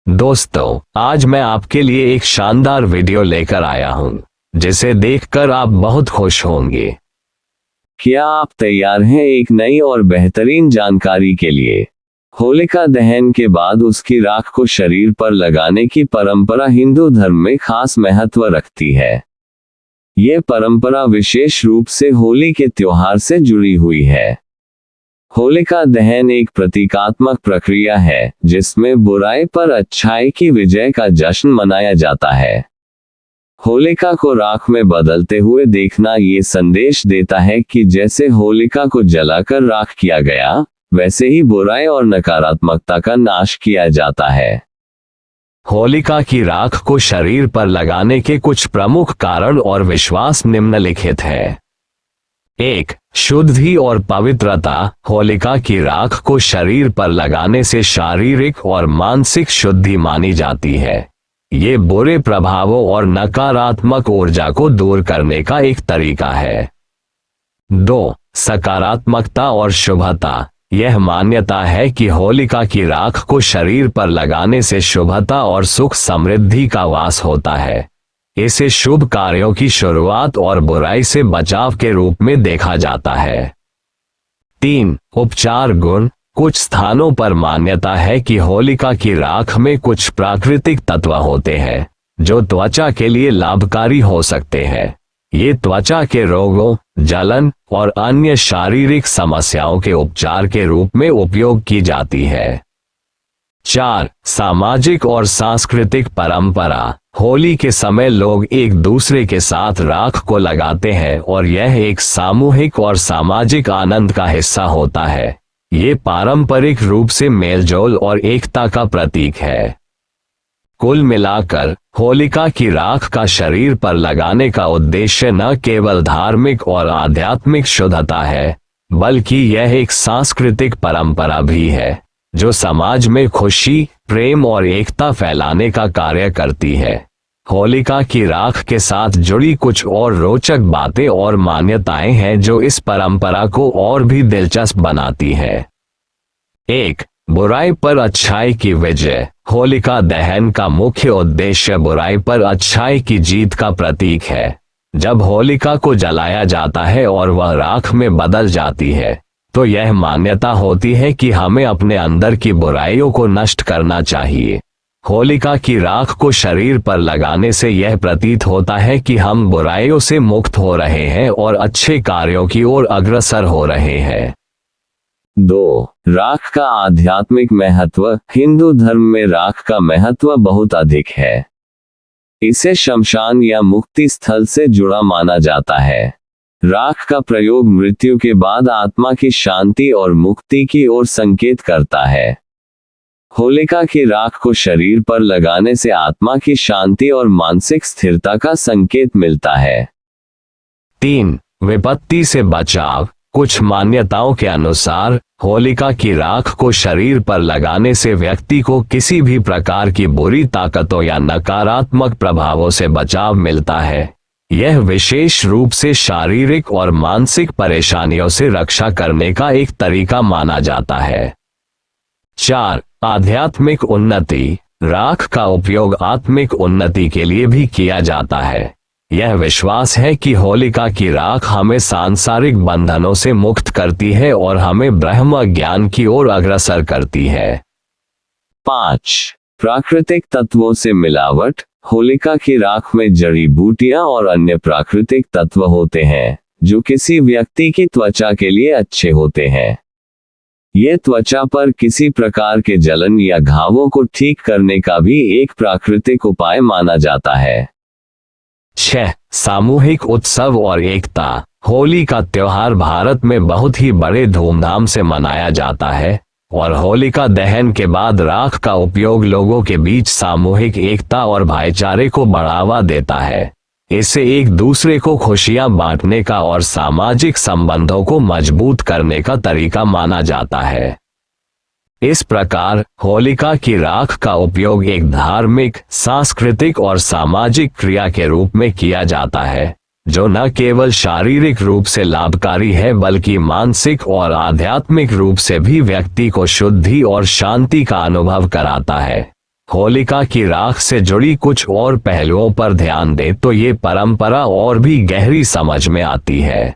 दोस्तों, आज मैं आपके लिए एक शानदार वीडियो लेकर आया हूं, जिसे देखकर आप बहुत खुश होंगे। क्या आप तैयार हैं एक नई और बेहतरीन जानकारी के लिए? होलिका दहन के बाद उसकी राख को शरीर पर लगाने की परंपरा हिंदू धर्म में खास महत्व रखती है। ये परंपरा विशेष रूप से होली के त्योहार से जुड़ी हुई है। होलिका दहन एक प्रतीकात्मक प्रक्रिया है जिसमें बुराई पर अच्छाई की विजय का जश्न मनाया जाता है। होलिका को राख में बदलते हुए देखना ये संदेश देता है कि जैसे होलिका को जलाकर राख किया गया, वैसे ही बुराई और नकारात्मकता का नाश किया जाता है। होलिका की राख को शरीर पर लगाने के कुछ प्रमुख कारण और विश्वास निम्नलिखित हैं। 1. शुद्धि और पवित्रता। होलिका की राख को शरीर पर लगाने से शारीरिक और मानसिक शुद्धि मानी जाती है। ये बुरे प्रभावों और नकारात्मक ऊर्जा को दूर करने का एक तरीका है। 2. सकारात्मकता और शुभता। यह मान्यता है कि होलिका की राख को शरीर पर लगाने से शुभता और सुख समृद्धि का वास होता है। इसे शुभ कार्यों की शुरुआत और बुराई से बचाव के रूप में देखा जाता है। 3. उपचार गुण। कुछ स्थानों पर मान्यता है कि होलिका की राख में कुछ प्राकृतिक तत्व होते हैं जो त्वचा के लिए लाभकारी हो सकते हैं। ये त्वचा के रोगों, जलन और अन्य शारीरिक समस्याओं के उपचार के रूप में उपयोग की जाती है। 4. सामाजिक और सांस्कृतिक परंपरा। होली के समय लोग एक दूसरे के साथ राख को लगाते हैं और यह एक सामूहिक और सामाजिक आनंद का हिस्सा होता है। ये पारंपरिक रूप से मेलजोल और एकता का प्रतीक है। कुल मिलाकर होलिका की राख का शरीर पर लगाने का उद्देश्य न केवल धार्मिक और आध्यात्मिक शुद्धता है, बल्कि यह एक सांस्कृतिक परंपरा भी है जो समाज में खुशी, प्रेम और एकता फैलाने का कार्य करती है। होलिका की राख के साथ जुड़ी कुछ और रोचक बातें और मान्यताएं हैं जो इस परंपरा को और भी दिलचस्प बनाती हैं। 1. बुराई पर अच्छाई की विजय। होलिका दहन का मुख्य उद्देश्य बुराई पर अच्छाई की जीत का प्रतीक है। जब होलिका को जलाया जाता है और वह राख में बदल जाती है, तो यह मान्यता होती है कि हमें अपने अंदर की बुराइयों को नष्ट करना चाहिए। होलिका की राख को शरीर पर लगाने से यह प्रतीत होता है कि हम बुराइयों से मुक्त हो रहे हैं और अच्छे कार्यों की ओर अग्रसर हो रहे हैं। 2. राख का आध्यात्मिक महत्व। हिंदू धर्म में राख का महत्व बहुत अधिक है। इसे शमशान या मुक्ति स्थल से जुड़ा माना जाता है। राख का प्रयोग मृत्यु के बाद आत्मा की शांति और मुक्ति की ओर संकेत करता है। होलिका की राख को शरीर पर लगाने से आत्मा की शांति और मानसिक स्थिरता का संकेत मिलता है। 3. विपत्ति से बचाव। कुछ मान्यताओं के अनुसार होलिका की राख को शरीर पर लगाने से व्यक्ति को किसी भी प्रकार की बुरी ताकतों या नकारात्मक प्रभावों से बचाव मिलता है। यह विशेष रूप से शारीरिक और मानसिक परेशानियों से रक्षा करने का एक तरीका माना जाता है। 4. आध्यात्मिक उन्नति। राख का उपयोग आत्मिक उन्नति के लिए भी किया जाता है। यह विश्वास है कि होलिका की राख हमें सांसारिक बंधनों से मुक्त करती है और हमें ब्रह्म ज्ञान की ओर अग्रसर करती है। 5. प्राकृतिक तत्वों से मिलावट। होलिका की राख में जड़ी बूटियां और अन्य प्राकृतिक तत्व होते हैं जो किसी व्यक्ति की त्वचा के लिए अच्छे होते हैं। ये त्वचा पर किसी प्रकार के जलन या घावों को ठीक करने का भी एक प्राकृतिक उपाय माना जाता है। 6. सामूहिक उत्सव और एकता। होली का त्योहार भारत में बहुत ही बड़े धूमधाम से मनाया जाता है और होलिका दहन के बाद राख का उपयोग लोगों के बीच सामूहिक एकता और भाईचारे को बढ़ावा देता है। इसे एक दूसरे को खुशियां बांटने का और सामाजिक संबंधों को मजबूत करने का तरीका माना जाता है। इस प्रकार होलिका की राख का उपयोग एक धार्मिक, सांस्कृतिक और सामाजिक क्रिया के रूप में किया जाता है, जो न केवल शारीरिक रूप से लाभकारी है बल्कि मानसिक और आध्यात्मिक रूप से भी व्यक्ति को शुद्धि और शांति का अनुभव कराता है। होलिका की राख से जुड़ी कुछ और पहलुओं पर ध्यान दें तो ये परंपरा और भी गहरी समझ में आती है।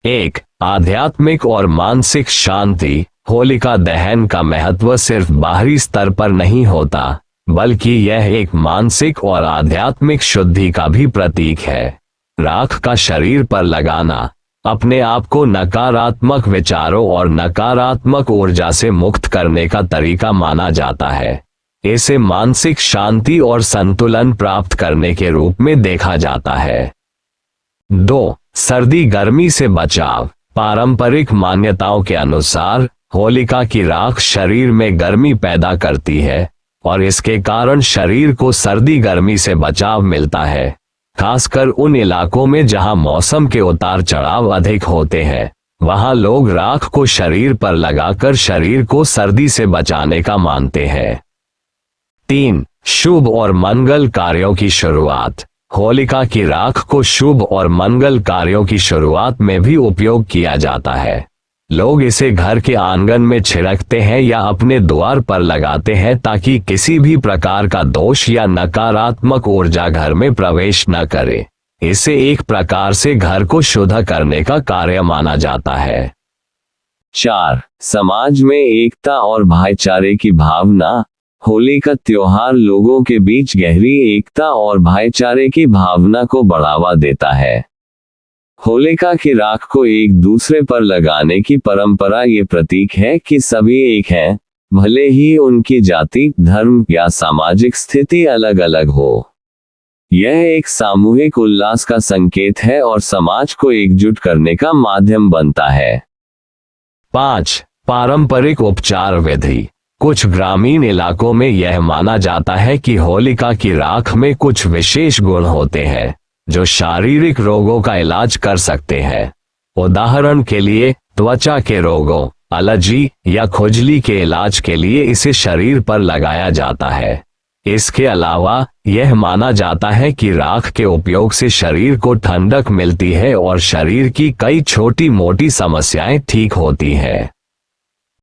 1. आध्यात्मिक और मानसिक शांति। होलिका दहन का महत्व सिर्फ बाहरी स्तर पर नहीं होता, बल्कि यह एक मानसिक और आध्यात्मिक शुद्धि का भी प्रतीक है। राख का शरीर पर लगाना अपने आप को नकारात्मक विचारों और नकारात्मक ऊर्जा से मुक्त करने का तरीका माना जाता है। इसे मानसिक शांति और संतुलन प्राप्त करने के रूप में देखा जाता है। 2. सर्दी गर्मी से बचाव। पारंपरिक मान्यताओं के अनुसार होलिका की राख शरीर में गर्मी पैदा करती है और इसके कारण शरीर को सर्दी गर्मी से बचाव मिलता है, खासकर उन इलाकों में जहां मौसम के उतार चढ़ाव अधिक होते हैं। वहां लोग राख को शरीर पर लगाकर शरीर को सर्दी से बचाने का मानते हैं। 3. शुभ और मंगल कार्यों की शुरुआत। होलिका की राख को शुभ और मंगल कार्यों की शुरुआत में भी उपयोग किया जाता है। लोग इसे घर के आंगन में छिड़कते हैं या अपने द्वार पर लगाते हैं ताकि किसी भी प्रकार का दोष या नकारात्मक ऊर्जा घर में प्रवेश न करे। इसे एक प्रकार से घर को शुद्ध करने का कार्य माना जाता है। 4. समाज में एकता और भाईचारे की भावना। होली का त्योहार लोगों के बीच गहरी एकता और भाईचारे की भावना को बढ़ावा देता है। होलिका की राख को एक दूसरे पर लगाने की परंपरा ये प्रतीक है कि सभी एक हैं, भले ही उनकी जाति, धर्म या सामाजिक स्थिति अलग अलग हो। यह एक सामूहिक उल्लास का संकेत है और समाज को एकजुट करने का माध्यम बनता है। 5. पारंपरिक उपचार विधि। कुछ ग्रामीण इलाकों में यह माना जाता है कि होलिका की राख में कुछ विशेष गुण होते हैं जो शारीरिक रोगों का इलाज कर सकते हैं। उदाहरण के लिए त्वचा के रोगों, एलर्जी या खुजली के इलाज के लिए इसे शरीर पर लगाया जाता है। इसके अलावा यह माना जाता है कि राख के उपयोग से शरीर को ठंडक मिलती है और शरीर की कई छोटी मोटी समस्याएं ठीक होती हैं।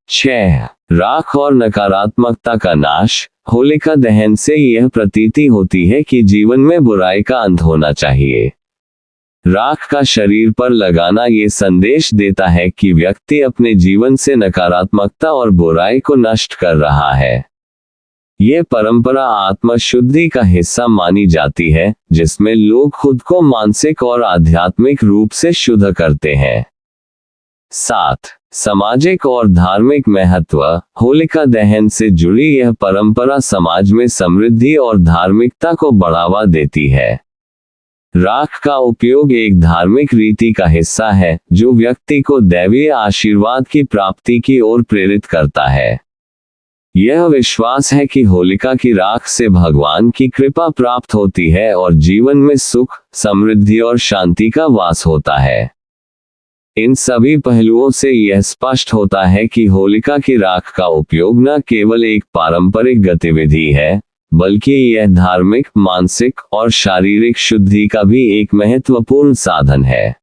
6. राख और नकारात्मकता का नाश। होलिका दहन से यह प्रतीति होती है कि जीवन में बुराई का अंत होना चाहिए। राख का शरीर पर लगाना ये संदेश देता है कि व्यक्ति अपने जीवन से नकारात्मकता और बुराई को नष्ट कर रहा है। यह परंपरा आत्मशुद्धि का हिस्सा मानी जाती है, जिसमें लोग खुद को मानसिक और आध्यात्मिक रूप से शुद्ध करते हैं। 7. सामाजिक और धार्मिक महत्व। होलिका दहन से जुड़ी यह परंपरा समाज में समृद्धि और धार्मिकता को बढ़ावा देती है। राख का उपयोग एक धार्मिक रीति का हिस्सा है जो व्यक्ति को दैवीय आशीर्वाद की प्राप्ति की ओर प्रेरित करता है। यह विश्वास है कि होलिका की राख से भगवान की कृपा प्राप्त होती है और जीवन में सुख, समृद्धि और शांति का वास होता है। इन सभी पहलुओं से यह स्पष्ट होता है कि होलिका की राख का उपयोग न केवल एक पारंपरिक गतिविधि है, बल्कि यह धार्मिक, मानसिक और शारीरिक शुद्धि का भी एक महत्वपूर्ण साधन है।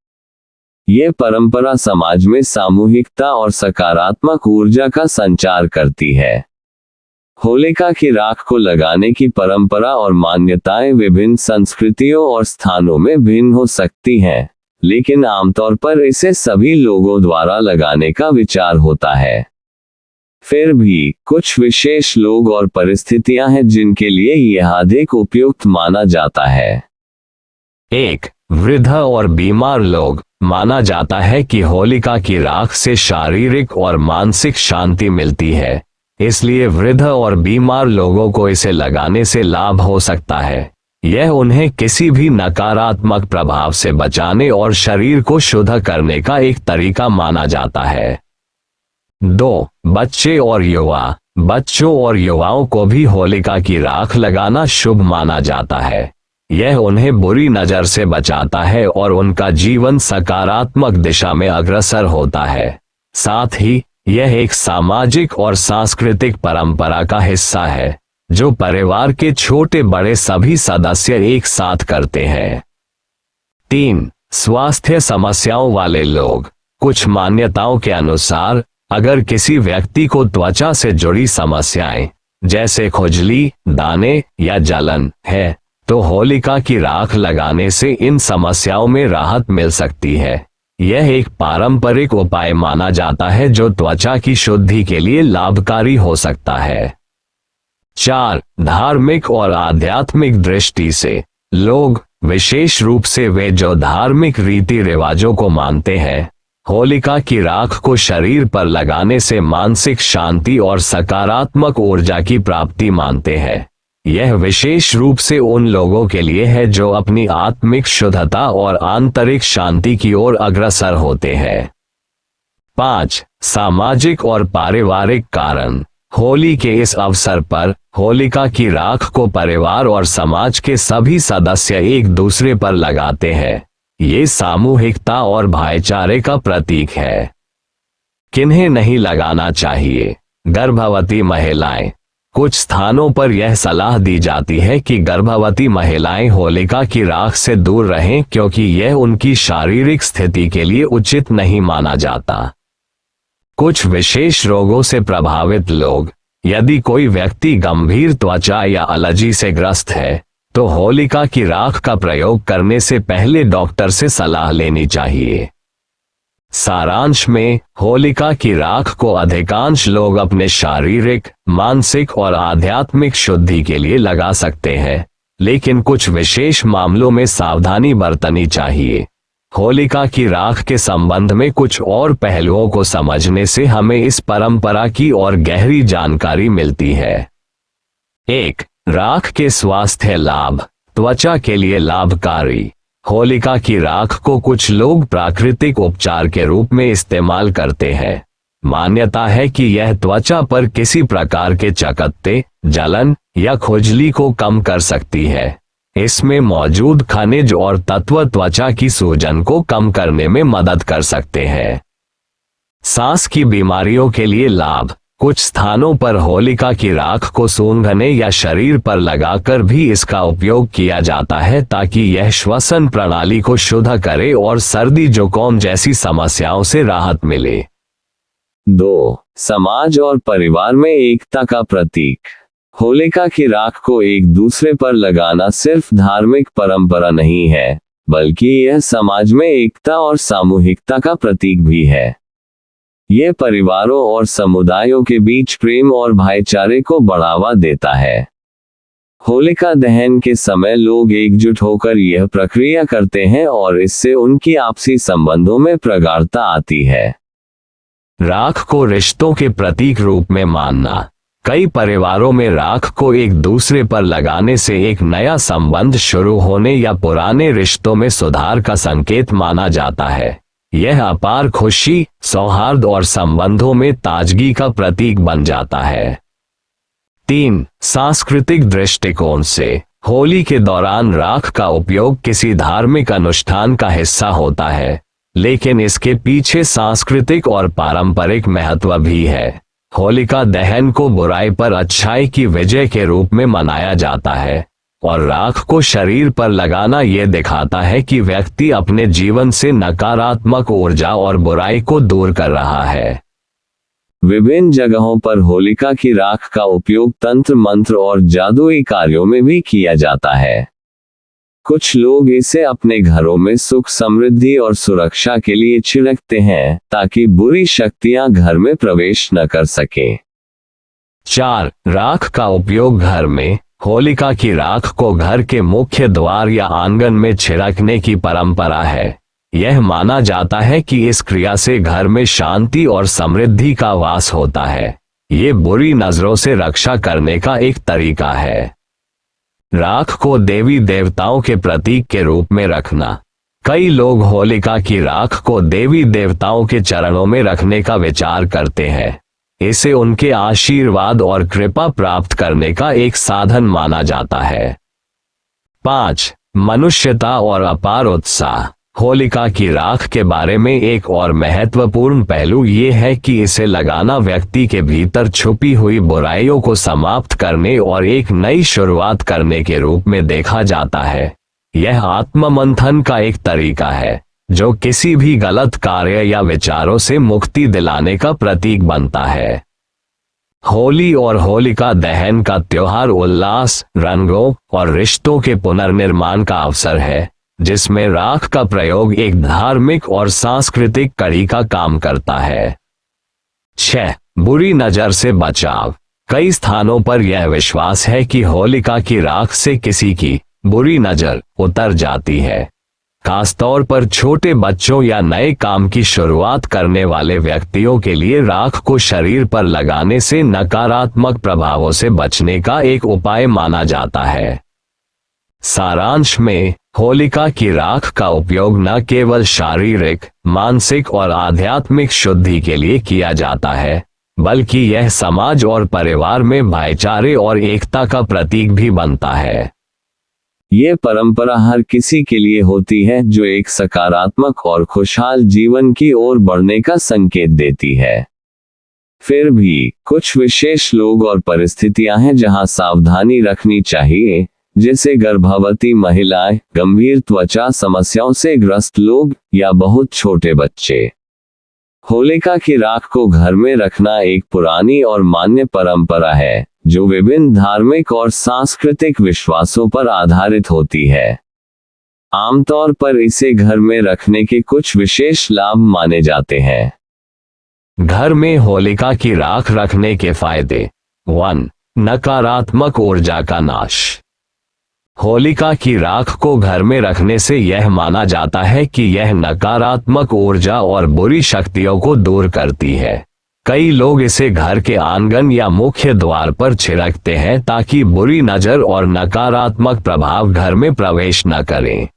यह परंपरा समाज में सामूहिकता और सकारात्मक ऊर्जा का संचार करती है। होलिका की राख को लगाने की परंपरा और मान्यताएं विभिन्न संस्कृतियों और स्थानों में भिन्न हो सकती हैं, लेकिन आमतौर पर इसे सभी लोगों द्वारा लगाने का विचार होता है। फिर भी कुछ विशेष लोग और परिस्थितियां हैं जिनके लिए यह अधिक उपयुक्त माना जाता है। 1. वृद्ध और बीमार लोग। माना जाता है कि होलिका की राख से शारीरिक और मानसिक शांति मिलती है, इसलिए वृद्ध और बीमार लोगों को इसे लगाने से लाभ हो सकता है। यह उन्हें किसी भी नकारात्मक प्रभाव से बचाने और शरीर को शुद्ध करने का एक तरीका माना जाता है। 2. बच्चे और युवा। बच्चों और युवाओं को भी होलिका की राख लगाना शुभ माना जाता है। यह उन्हें बुरी नजर से बचाता है और उनका जीवन सकारात्मक दिशा में अग्रसर होता है। साथ ही यह एक सामाजिक और सांस्कृतिक परंपरा का हिस्सा है जो परिवार के छोटे बड़े सभी सदस्य एक साथ करते हैं। 3. स्वास्थ्य समस्याओं वाले लोग। कुछ मान्यताओं के अनुसार अगर किसी व्यक्ति को त्वचा से जुड़ी समस्याएं जैसे खुजली, दाने या जलन है, तो होलिका की राख लगाने से इन समस्याओं में राहत मिल सकती है। यह एक पारंपरिक उपाय माना जाता है जो त्वचा की शुद्धि के लिए लाभकारी हो सकता है। 4. धार्मिक और आध्यात्मिक दृष्टि से लोग, विशेष रूप से वे जो धार्मिक रीति रिवाजों को मानते हैं, होलिका की राख को शरीर पर लगाने से मानसिक शांति और सकारात्मक ऊर्जा की प्राप्ति मानते हैं। यह विशेष रूप से उन लोगों के लिए है जो अपनी आत्मिक शुद्धता और आंतरिक शांति की ओर अग्रसर होते हैं। 5. सामाजिक और पारिवारिक कारण। होली के इस अवसर पर होलिका की राख को परिवार और समाज के सभी सदस्य एक दूसरे पर लगाते हैं। ये सामूहिकता और भाईचारे का प्रतीक है। किन्हें नहीं लगाना चाहिए? गर्भवती महिलाएं। कुछ स्थानों पर यह सलाह दी जाती है कि गर्भवती महिलाएं होलिका की राख से दूर रहें क्योंकि यह उनकी शारीरिक स्थिति के लिए उचित नहीं माना जाता। कुछ विशेष रोगों से प्रभावित लोग, यदि कोई व्यक्ति गंभीर त्वचा या एलर्जी से ग्रस्त है, तो होलिका की राख का प्रयोग करने से पहले डॉक्टर से सलाह लेनी चाहिए। सारांश में, होलिका की राख को अधिकांश लोग अपने शारीरिक, मानसिक और आध्यात्मिक शुद्धि के लिए लगा सकते हैं, लेकिन कुछ विशेष मामलों में सावधानी बरतनी चाहिए। होलिका की राख के संबंध में कुछ और पहलुओं को समझने से हमें इस परंपरा की और गहरी जानकारी मिलती है। 1. राख के स्वास्थ्य लाभ। त्वचा के लिए लाभकारी। होलिका की राख को कुछ लोग प्राकृतिक उपचार के रूप में इस्तेमाल करते हैं। मान्यता है कि यह त्वचा पर किसी प्रकार के चकत्ते, जलन या खुजली को कम कर सकती है। इसमें मौजूद खनिज और तत्व त्वचा की सूजन को कम करने में मदद कर सकते हैं। सांस की बीमारियों के लिए लाभ। कुछ स्थानों पर होलिका की राख को सूंघने या शरीर पर लगाकर भी इसका उपयोग किया जाता है ताकि यह श्वसन प्रणाली को शुद्ध करे और सर्दी जुकाम जैसी समस्याओं से राहत मिले। 2. समाज और परिवार में एकता का प्रतीक। होलिका की राख को एक दूसरे पर लगाना सिर्फ धार्मिक परंपरा नहीं है, बल्कि यह समाज में एकता और सामूहिकता का प्रतीक भी है। यह परिवारों और समुदायों के बीच प्रेम और भाईचारे को बढ़ावा देता है। होलिका दहन के समय लोग एकजुट होकर यह प्रक्रिया करते हैं और इससे उनकी आपसी संबंधों में प्रगाढ़ता आती है। राख को रिश्तों के प्रतीक रूप में मानना। कई परिवारों में राख को एक दूसरे पर लगाने से एक नया संबंध शुरू होने या पुराने रिश्तों में सुधार का संकेत माना जाता है। यह अपार खुशी, सौहार्द और संबंधों में ताजगी का प्रतीक बन जाता है। 3. सांस्कृतिक दृष्टिकोण से होली के दौरान राख का उपयोग किसी धार्मिक अनुष्ठान का हिस्सा होता है, लेकिन इसके पीछे सांस्कृतिक और पारंपरिक महत्व भी है। होलिका दहन को बुराई पर अच्छाई की विजय के रूप में मनाया जाता है और राख को शरीर पर लगाना यह दिखाता है कि व्यक्ति अपने जीवन से नकारात्मक ऊर्जा और बुराई को दूर कर रहा है। विभिन्न जगहों पर होलिका की राख का उपयोग तंत्र मंत्र और जादुई कार्यों में भी किया जाता है। कुछ लोग इसे अपने घरों में सुख समृद्धि और सुरक्षा के लिए छिड़कते हैं ताकि बुरी शक्तियां घर में प्रवेश न कर सकें। 4. राख का उपयोग घर में। होलिका की राख को घर के मुख्य द्वार या आंगन में छिड़कने की परंपरा है। यह माना जाता है कि इस क्रिया से घर में शांति और समृद्धि का वास होता है। ये बुरी नजरों से रक्षा करने का एक तरीका है। राख को देवी देवताओं के प्रतीक के रूप में रखना। कई लोग होलिका की राख को देवी देवताओं के चरणों में रखने का विचार करते हैं। इसे उनके आशीर्वाद और कृपा प्राप्त करने का एक साधन माना जाता है। 5. मनुष्यता और अपार उत्साह। होलिका की राख के बारे में एक और महत्वपूर्ण पहलू ये है कि इसे लगाना व्यक्ति के भीतर छुपी हुई बुराइयों को समाप्त करने और एक नई शुरुआत करने के रूप में देखा जाता है। यह आत्ममंथन का एक तरीका है जो किसी भी गलत कार्य या विचारों से मुक्ति दिलाने का प्रतीक बनता है। होली और होलिका दहन का त्योहार उल्लास, रंगों और रिश्तों के पुनर्निर्माण का अवसर है, जिसमें राख का प्रयोग एक धार्मिक और सांस्कृतिक कड़ी का काम करता है। 6. बुरी नजर से बचाव। कई स्थानों पर यह विश्वास है कि होलिका की राख से किसी की बुरी नजर उतर जाती है। खासतौर पर छोटे बच्चों या नए काम की शुरुआत करने वाले व्यक्तियों के लिए राख को शरीर पर लगाने से नकारात्मक प्रभावों से बचने का एक उपाय माना जाता है। सारांश में, होलिका की राख का उपयोग न केवल शारीरिक, मानसिक और आध्यात्मिक शुद्धि के लिए किया जाता है, बल्कि यह समाज और परिवार में भाईचारे और एकता का प्रतीक भी बनता है। ये परंपरा हर किसी के लिए होती है जो एक सकारात्मक और खुशहाल जीवन की ओर बढ़ने का संकेत देती है। फिर भी कुछ विशेष लोग और परिस्थितियां हैं जहां सावधानी रखनी चाहिए, जैसे गर्भवती महिलाएं, गंभीर त्वचा समस्याओं से ग्रस्त लोग या बहुत छोटे बच्चे। होलिका की राख को घर में रखना एक पुरानी और मान्य परंपरा है, जो विभिन्न धार्मिक और सांस्कृतिक विश्वासों पर आधारित होती है। आमतौर पर इसे घर में रखने के कुछ विशेष लाभ माने जाते हैं। घर में होलिका की राख रखने के फायदे। 1. नकारात्मक ऊर्जा का नाश। होलिका की राख को घर में रखने से यह माना जाता है कि यह नकारात्मक ऊर्जा और बुरी शक्तियों को दूर करती है। कई लोग इसे घर के आंगन या मुख्य द्वार पर छिड़कते हैं ताकि बुरी नजर और नकारात्मक प्रभाव घर में प्रवेश न करें।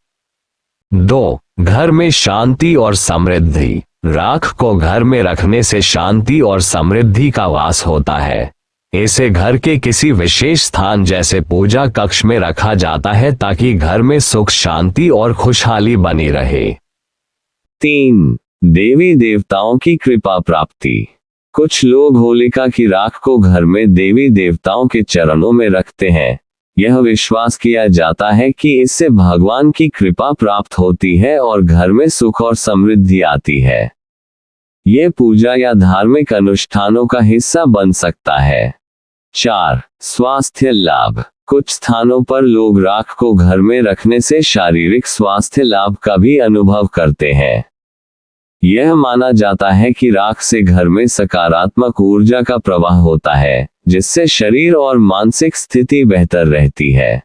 2. घर में शांति और समृद्धि। राख को घर में रखने से शांति और समृद्धि का वास होता है। इसे घर के किसी विशेष स्थान जैसे पूजा कक्ष में रखा जाता है ताकि घर में सुख, शांति और खुशहाली बनी रहे। 3. देवी देवताओं की कृपा प्राप्ति। कुछ लोग होलिका की राख को घर में देवी देवताओं के चरणों में रखते हैं। यह विश्वास किया जाता है कि इससे भगवान की कृपा प्राप्त होती है और घर में सुख और समृद्धि आती है। ये पूजा या धार्मिक अनुष्ठानों का हिस्सा बन सकता है। 4. स्वास्थ्य लाभ। कुछ स्थानों पर लोग राख को घर में रखने से शारीरिक स्वास्थ्य लाभ का भी अनुभव करते हैं। यह माना जाता है कि राख से घर में सकारात्मक ऊर्जा का प्रवाह होता है, जिससे शरीर और मानसिक स्थिति बेहतर रहती है।